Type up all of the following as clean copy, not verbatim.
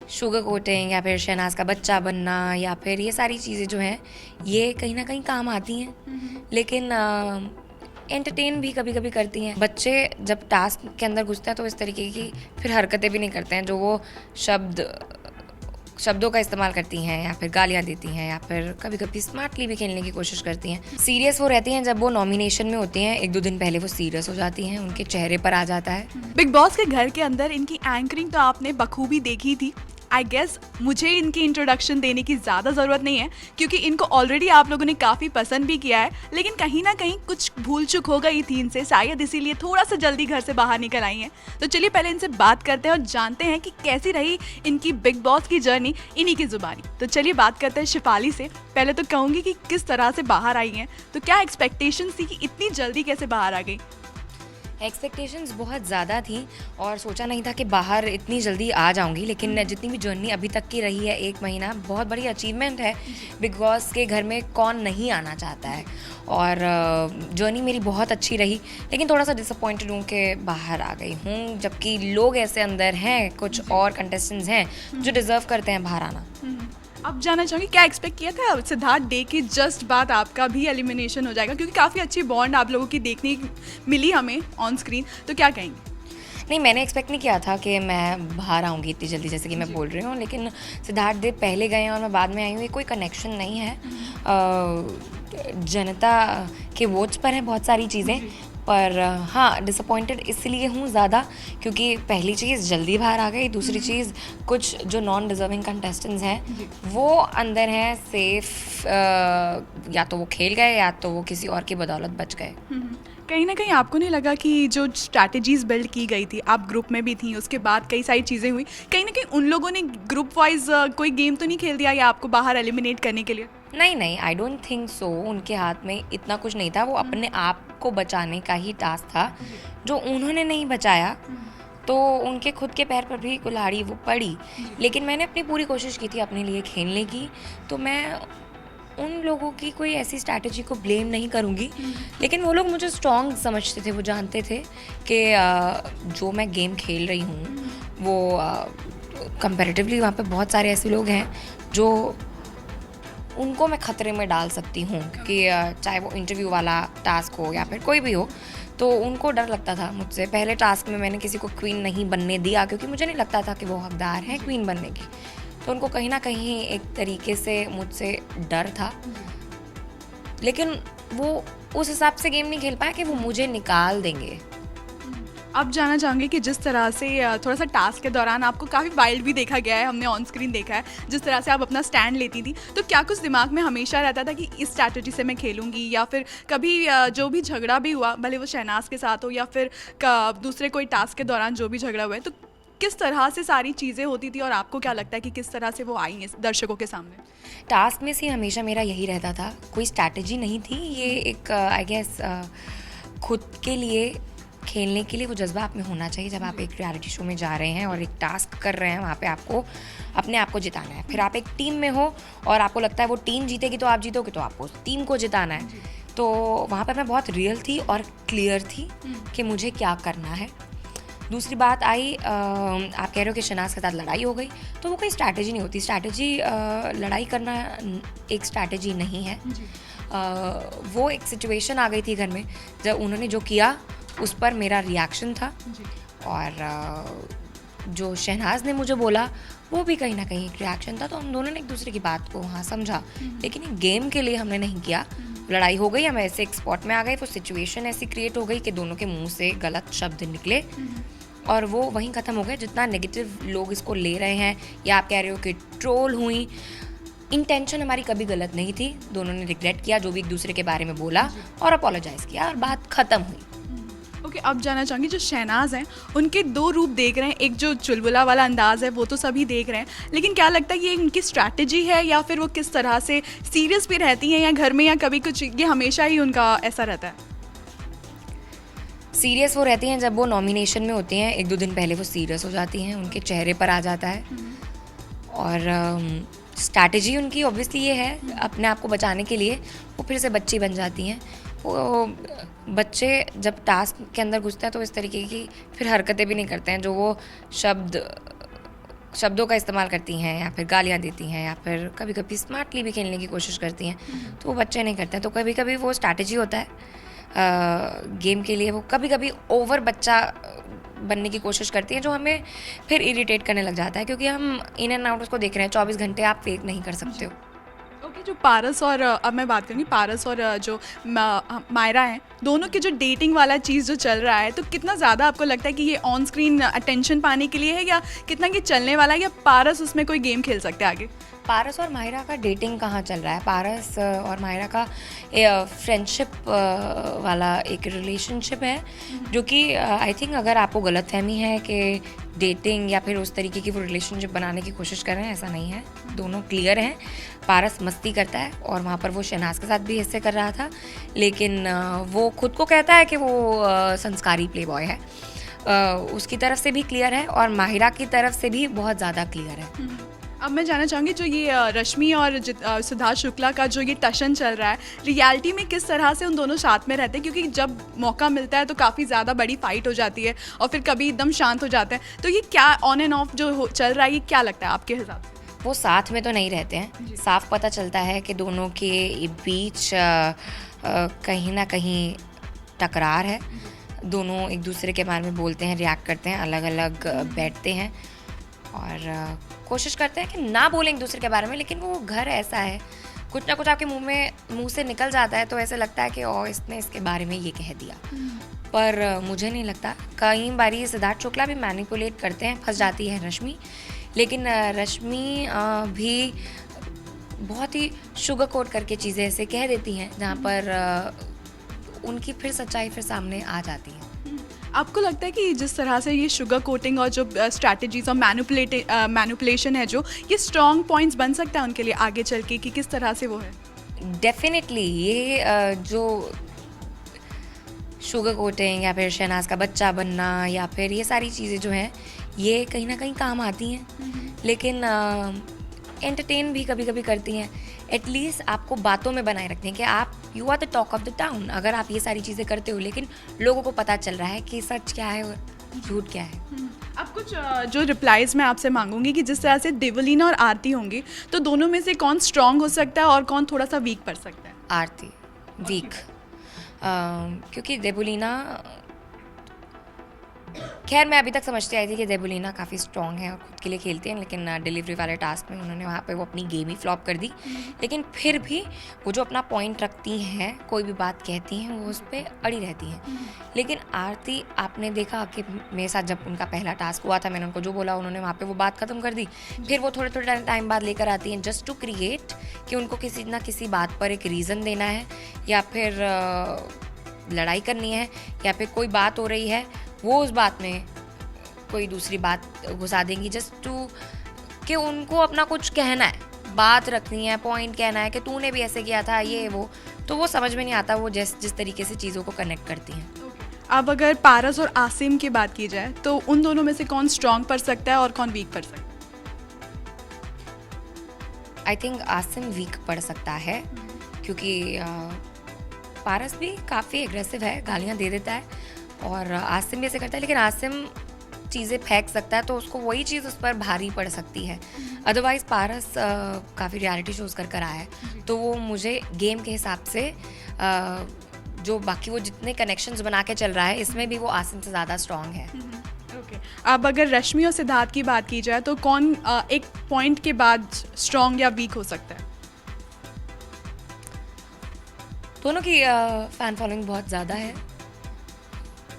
Sugar coating या फिर शहनाज का बच्चा बनना या फिर ये सारी चीज़ें जो हैं ये कहीं ना कहीं काम आती हैं, लेकिन एंटरटेन भी कभी कभी करती हैं। बच्चे जब टास्क के अंदर घुसते हैं तो इस तरीके की फिर हरकतें भी नहीं करते हैं जो वो शब्दों का इस्तेमाल करती हैं या फिर गालियाँ देती हैं या फिर कभी कभी स्मार्टली भी खेलने की कोशिश करती हैं। सीरियस वो रहती हैं जब वो नॉमिनेशन में होती हैं, 1-2 दिन पहले वो सीरियस हो जाती हैं, उनके चेहरे पर आ जाता है। बिग बॉस के घर के अंदर इनकी एंकरिंग तो आपने बखूबी देखी थी। आई गेस मुझे इनकी इंट्रोडक्शन देने की ज़्यादा ज़रूरत नहीं है क्योंकि इनको ऑलरेडी आप लोगों ने काफ़ी पसंद भी किया है, लेकिन कहीं ना कहीं कुछ भूल चूक हो गई थी इनसे, शायद इसीलिए थोड़ा सा जल्दी घर से बाहर निकल आई हैं। तो चलिए पहले इनसे बात करते हैं और जानते हैं कि कैसी रही इनकी बिग बॉस की जर्नी इन्हीं की ज़ुबानी। तो चलिए बात करते हैं शिफाली से। पहले तो कहूँगी कि किस तरह से बाहर आई हैं, तो क्या एक्सपेक्टेशन थी कि इतनी जल्दी कैसे बाहर आ गई? एक्सपेक्टेशंस बहुत ज़्यादा थी और सोचा नहीं था कि बाहर इतनी जल्दी आ जाऊंगी, लेकिन जितनी भी जर्नी अभी तक की रही है, 1 महीना बहुत बड़ी अचीवमेंट है। बिग बॉस के घर में कौन नहीं आना चाहता है, और जर्नी मेरी बहुत अच्छी रही, लेकिन थोड़ा सा डिसअपॉइंटेड हूँ कि बाहर आ गई हूँ, जबकि लोग ऐसे अंदर हैं, कुछ और कंटेस्टेंट्स हैं जो डिज़र्व करते हैं बाहर आना। अब जानना चाहूँगी क्या एक्सपेक्ट किया था सिद्धार्थ डे के जस्ट बाद आपका भी एलिमिनेशन हो जाएगा, क्योंकि काफ़ी अच्छी बॉन्ड आप लोगों की देखने मिली हमें ऑन स्क्रीन, तो क्या कहेंगे? नहीं, मैंने एक्सपेक्ट नहीं किया था कि मैं बाहर आऊँगी इतनी जल्दी जैसे कि मैं बोल रही हूँ, लेकिन सिद्धार्थ देव पहले गए हैं और मैं बाद में आई हूँ, ये कोई कनेक्शन नहीं है। जनता के वोट्स पर हैं बहुत सारी चीज़ें, पर हाँ डिसअपॉइंटेड इसलिए हूँ ज़्यादा क्योंकि पहली चीज़ जल्दी बाहर आ गई, दूसरी चीज़ कुछ जो नॉन डिज़र्विंग कंटेस्टेंट्स हैं वो अंदर हैं सेफ, या तो वो खेल गए या तो वो किसी और की बदौलत बच गए। कहीं ना कहीं आपको नहीं लगा कि जो स्ट्रैटेजीज बिल्ड की गई थी, आप ग्रुप में भी थी, उसके बाद कई सारी चीज़ें हुई, कहीं ना कहीं उन लोगों ने ग्रुप वाइज कोई गेम तो नहीं खेल दिया या आपको बाहर एलिमिनेट करने के लिए? नहीं नहीं, आई डोंट थिंक सो। उनके हाथ में इतना कुछ नहीं था, वो अपने आप को बचाने का ही टास्क था जो उन्होंने नहीं बचाया, तो उनके खुद के पैर पर भी कुल्हाड़ी वो पड़ी। लेकिन मैंने अपनी पूरी कोशिश की थी अपने लिए खेलने की, तो मैं उन लोगों की कोई ऐसी स्ट्रैटेजी को ब्लेम नहीं करूँगी, लेकिन वो लोग मुझे स्ट्रॉन्ग समझते थे, वो जानते थे कि जो मैं गेम खेल रही हूँ वो कंपैरेटिवली वहाँ पे बहुत सारे ऐसे लोग हैं जो उनको मैं ख़तरे में डाल सकती हूँ, क्योंकि चाहे वो इंटरव्यू वाला टास्क हो या फिर कोई भी हो, तो उनको डर लगता था मुझसे। पहले टास्क में मैंने किसी को क्वीन नहीं बनने दिया क्योंकि मुझे नहीं लगता था कि वो हकदार है क्वीन बनने की, तो उनको कहीं ना कहीं एक तरीके से मुझसे डर था, लेकिन वो उस हिसाब से गेम नहीं खेल पाया कि वो मुझे निकाल देंगे। अब जानना चाहूँगी कि जिस तरह से थोड़ा सा टास्क के दौरान आपको काफ़ी वाइल्ड भी देखा गया है, हमने ऑन स्क्रीन देखा है, जिस तरह से आप अपना स्टैंड लेती थी, तो क्या कुछ दिमाग में हमेशा रहता था कि इस स्ट्रैटेजी से मैं खेलूंगी, या फिर कभी जो भी झगड़ा भी हुआ, भले वो शहनाज के साथ हो या फिर दूसरे कोई टास्क के दौरान जो भी झगड़ा हुआ है, तो किस तरह से सारी चीज़ें होती थी और आपको क्या लगता है कि किस तरह से वो आई हैं दर्शकों के सामने? टास्क में से हमेशा मेरा यही रहता था, कोई स्ट्रैटेजी नहीं थी, ये एक आई गेस खुद के लिए खेलने के लिए वो जज्बा आप में होना चाहिए। जब आप एक रियलिटी शो में जा रहे हैं और एक टास्क कर रहे हैं, वहाँ पे आपको अपने आप को जिताना है, फिर आप एक टीम में हो और आपको लगता है वो टीम जीतेगी तो आप जीतोगे, तो आपको उस टीम को जिताना है। तो वहाँ पर मैं बहुत रियल थी और क्लियर थी कि मुझे क्या करना है। दूसरी बात आई, आप कह रहे हो कि शहनाज के साथ लड़ाई हो गई, तो वो कोई स्ट्रैटेजी नहीं होती। स्ट्रैटेजी लड़ाई करना एक स्ट्रैटेजी नहीं है। वो एक सिचुएशन आ गई थी घर में, जब उन्होंने जो किया उस पर मेरा रिएक्शन था, और जो शहनाज ने मुझे बोला वो भी कहीं ना कहीं एक रिएक्शन था, तो हम दोनों ने एक दूसरे की बात को वहाँ समझा, लेकिन एक गेम के लिए हमने नहीं किया। लड़ाई हो गई, हम ऐसे एक स्पॉट में आ गए, वो सिचुएशन ऐसी क्रिएट हो गई कि दोनों के मुंह से गलत शब्द निकले और वो वहीं ख़त्म हो गया। जितना नेगेटिव लोग इसको ले रहे हैं या आप कह रहे हो कि ट्रोल हुई, इंटेंशन हमारी कभी गलत नहीं थी। दोनों ने रिग्रेट किया जो भी एक दूसरे के बारे में बोला और अपोलोजाइज़ किया और बात ख़त्म हुई। ओके, अब जानना चाहूँगी जो शहनाज हैं उनके दो रूप देख रहे हैं, एक जो चुलबुला वाला अंदाज है वो तो सभी देख रहे हैं, लेकिन क्या लगता है ये उनकी स्ट्रैटेजी है या फिर वो किस तरह से सीरियस भी रहती हैं या घर में या कभी कुछ, ये हमेशा ही उनका ऐसा रहता है? सीरियस वो रहती हैं जब वो नॉमिनेशन में होती हैं, 1-2 दिन पहले वो सीरियस हो जाती हैं, उनके चेहरे पर आ जाता है। और स्ट्रैटेजी उनकी ऑब्वियसली ये है अपने आप को बचाने के लिए वो फिर से बच्ची बन जाती हैं। वो बच्चे जब टास्क के अंदर घुसते हैं तो इस तरीके की फिर हरकतें भी नहीं करते हैं जो वो शब्दों का इस्तेमाल करती हैं या फिर गालियाँ देती हैं या फिर कभी कभी स्मार्टली भी खेलने की कोशिश करती हैं, तो वो बच्चे नहीं करते हैं। तो कभी कभी वो स्ट्रैटेजी होता है गेम के लिए, वो कभी कभी ओवर बच्चा बनने की कोशिश करती हैं, जो हमें फिर इरिटेट करने लग जाता है, क्योंकि हम इन एंड आउट उसको देख रहे हैं 24 घंटे, आप फेक नहीं कर सकते हो। ओके, जो पारस और अब मैं बात करूँगी पारस और जो मायरा हैं, दोनों की जो डेटिंग वाला चीज़ जो चल रहा है, तो कितना ज़्यादा आपको लगता है कि ये ऑन स्क्रीन अटेंशन पाने के लिए है, या कितना कि चलने वाला है, या पारस उसमें कोई गेम खेल सकते हैं आगे? पारस और माहिरा का डेटिंग कहाँ चल रहा है? पारस और माहिरा का फ्रेंडशिप वाला एक रिलेशनशिप है, जो कि आई थिंक अगर आपको गलतफहमी है कि डेटिंग या फिर उस तरीके की वो रिलेशनशिप बनाने की कोशिश कर रहे हैं, ऐसा नहीं है। दोनों क्लियर हैं। पारस मस्ती करता है और वहाँ पर वो शहनाज के साथ भी ऐसे कर रहा था, लेकिन वो खुद को कहता है कि वो संस्कारी प्ले बॉय है। उसकी तरफ से भी क्लियर है और माहिरा की तरफ से भी बहुत ज़्यादा क्लियर है। अब मैं जानना चाहूँगी, जो ये रश्मि और सिद्धार्थ शुक्ला का जो ये टशन चल रहा है, रियलिटी में किस तरह से उन दोनों साथ में रहते हैं? क्योंकि जब मौका मिलता है तो काफ़ी ज़्यादा बड़ी फाइट हो जाती है और फिर कभी एकदम शांत हो जाते हैं। तो ये क्या ऑन एंड ऑफ जो चल रहा है, ये क्या लगता है आपके हिसाब से? वो साथ में तो नहीं रहते हैं, साफ पता चलता है कि दोनों के बीच कहीं ना कहीं टकरार है। दोनों एक दूसरे के बारे में बोलते हैं, रिएक्ट करते हैं, अलग अलग बैठते हैं और कोशिश करते हैं कि ना बोलें एक दूसरे के बारे में, लेकिन वो घर ऐसा है, कुछ ना कुछ आपके मुंह से निकल जाता है, तो ऐसे लगता है कि इसने इसके बारे में ये कह दिया। पर मुझे नहीं लगता। कई बारी सिद्धार्थ शुक्ला भी मैनिपुलेट करते हैं, फंस जाती है रश्मि, लेकिन रश्मि भी बहुत ही शुगर कोट करके चीज़ें ऐसे कह देती हैं जहाँ पर उनकी फिर सच्चाई फिर सामने आ जाती है। आपको लगता है कि जिस तरह से ये शुगर कोटिंग और जो स्ट्रैटेजीज और मैनिपुलेशन है, जो ये स्ट्रॉन्ग पॉइंट्स बन सकता है उनके लिए आगे चल के, कि किस तरह से वो है? डेफिनेटली ये जो शुगर कोटिंग या फिर शहनाज का बच्चा बनना या फिर ये सारी चीज़ें जो हैं, ये कहीं ना कहीं काम आती हैं, लेकिन एंटरटेन भी कभी कभी करती हैं। एटलीस्ट आपको बातों में बनाए रखते हैं कि आप you are the talk of the town. अगर आप ये सारी चीज़ें करते हो, लेकिन लोगों को पता चल रहा है कि सच क्या है और झूठ क्या है। अब कुछ जो रिप्लाइज मैं आपसे मांगूंगी कि जिस तरह से देवलीना और आरती होंगी, तो दोनों में से कौन स्ट्रांग हो सकता है और कौन थोड़ा सा वीक पड़ सकता है? आरती वीक, क्योंकि देवलीना, खैर मैं अभी तक समझती आई थी कि देवलीना काफ़ी स्ट्रॉन्ग है और खुद के लिए खेलती हैं, लेकिन डिलीवरी वाले टास्क में उन्होंने वहाँ पे वो अपनी गेम ही फ्लॉप कर दी। लेकिन फिर भी वो जो अपना पॉइंट रखती हैं, कोई भी बात कहती हैं, वो उस पर अड़ी रहती हैं। लेकिन आरती, आपने देखा कि मेरे साथ जब उनका पहला टास्क हुआ था, मैंने उनको जो बोला उन्होंने वहाँ पे वो बात ख़त्म कर दी। फिर वो थोड़े थोड़े टाइम बाद लेकर आती हैं जस्ट टू क्रिएट कि उनको किसी ना किसी बात पर एक रीज़न देना है, या फिर लड़ाई करनी है, या फिर कोई बात हो रही है, वो उस बात में कोई दूसरी बात घुसा देंगी जस्ट टू कि उनको अपना कुछ कहना है, बात रखनी है, पॉइंट कहना है कि तूने भी ऐसे किया था, ये वो। तो वो समझ में नहीं आता वो जिस तरीके से चीज़ों को कनेक्ट करती हैं। अब अगर पारस और आसिम की बात की जाए, तो उन दोनों में से कौन स्ट्रांग पड़ सकता है और कौन वीक पड़ सकता है? आई थिंक आसिम वीक पड़ सकता है, क्योंकि पारस भी काफ़ी एग्रेसिव है, गालियाँ दे देता है, और आसिम भी ऐसे करता है, लेकिन आसिम चीज़ें फेंक सकता है, तो उसको वही चीज़ उस पर भारी पड़ सकती है। अदरवाइज़ पारस काफ़ी रियलिटी शोज़ कर आया है, तो वो मुझे गेम के हिसाब से जो बाकी वो जितने कनेक्शंस बना के चल रहा है, इसमें भी वो आसिम से ज़्यादा स्ट्रॉन्ग है। ओके, अब अगर रश्मि और सिद्धार्थ की बात की जाए, तो कौन एक पॉइंट के बाद स्ट्रॉन्ग या वीक हो सकता है? दोनों की फ़ैन फॉलोइंग बहुत ज़्यादा है।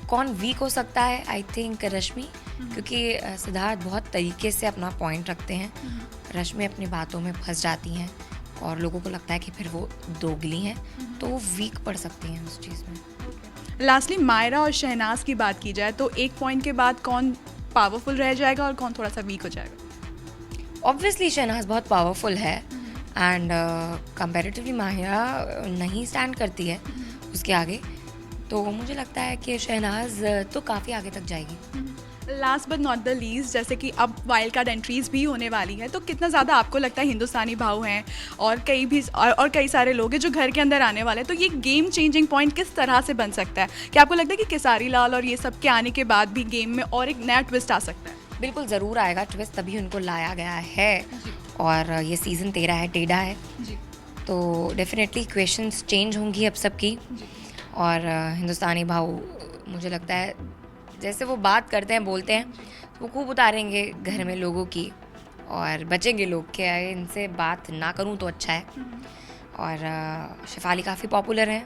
कौन वीक हो सकता है? आई थिंक रश्मि, क्योंकि सिद्धार्थ बहुत तरीके से अपना पॉइंट रखते हैं, रश्मि अपनी बातों में फंस जाती हैं और लोगों को लगता है कि फिर वो दोगली हैं, तो वो वीक पड़ सकती हैं उस चीज़ में। लास्टली मायरा और शहनाज की बात की जाए, तो एक पॉइंट के बाद कौन पावरफुल रह जाएगा और कौन थोड़ा सा वीक हो जाएगा? ऑब्वियसली शहनाज बहुत पावरफुल है एंड कंपैरेटिवली माहिरा नहीं स्टैंड करती है उसके आगे, तो मुझे लगता है कि शहनाज तो काफ़ी आगे तक जाएगी। Last but not the least, जैसे कि अब वाइल्ड कार्ड एंट्रीज भी होने वाली है, तो कितना ज़्यादा आपको लगता है हिंदुस्तानी भाव हैं और कई सारे लोग हैं जो घर के अंदर आने वाले हैं, तो ये गेम चेंजिंग पॉइंट किस तरह से बन सकता है? क्या आपको लगता है कि केसारी लाल और ये सब के आने के बाद भी गेम में और एक नया ट्विस्ट आ सकता है? बिल्कुल ज़रूर आएगा ट्विस्ट, तभी उनको लाया गया है। और ये सीज़न 13 है, टेढ़ा है, तो डेफिनेटली क्वेश्चंस चेंज होंगी अब सबकी। और हिंदुस्तानी भाव मुझे लगता है जैसे वो बात करते हैं, बोलते हैं, वो खूब उतारेंगे घर में लोगों की, और बचेंगे लोग कि इनसे बात ना करूं तो अच्छा है। और शेफाली काफ़ी पॉपुलर हैं,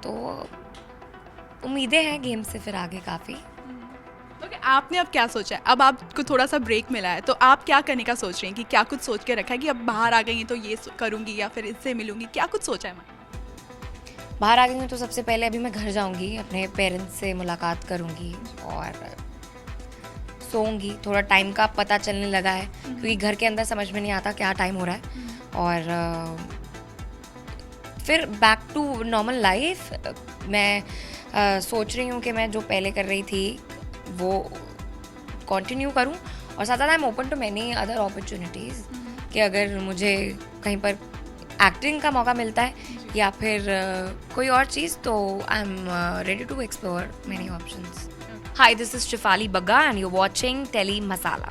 तो उम्मीदें हैं गेम से फिर आगे काफ़ी। ओके, आपने अब क्या सोचा है? अब आपको थोड़ा सा ब्रेक मिला है, तो आप क्या करने का सोच रही हैं? कि क्या कुछ सोच के रखा है कि अब बाहर आ गई हैं तो ये करूँगी या फिर इससे मिलूंगी, क्या कुछ सोचा है? बाहर आ गई हूँ तो सबसे पहले अभी मैं घर जाऊँगी, अपने पेरेंट्स से मुलाकात करूँगी और सोऊंगी। थोड़ा टाइम का पता चलने लगा है, क्योंकि घर के अंदर समझ में नहीं आता क्या टाइम हो रहा है। और फिर बैक टू नॉर्मल लाइफ मैं सोच रही हूँ कि मैं जो पहले कर रही थी वो कंटिन्यू करूँ, और साथ साथ I am open to many other opportunities कि अगर मुझे कहीं पर एक्टिंग का मौका मिलता है या फिर कोई और चीज़, तो I am ready to explore many options. Hi, this is Shefali Bagga and you're watching Tele Masala.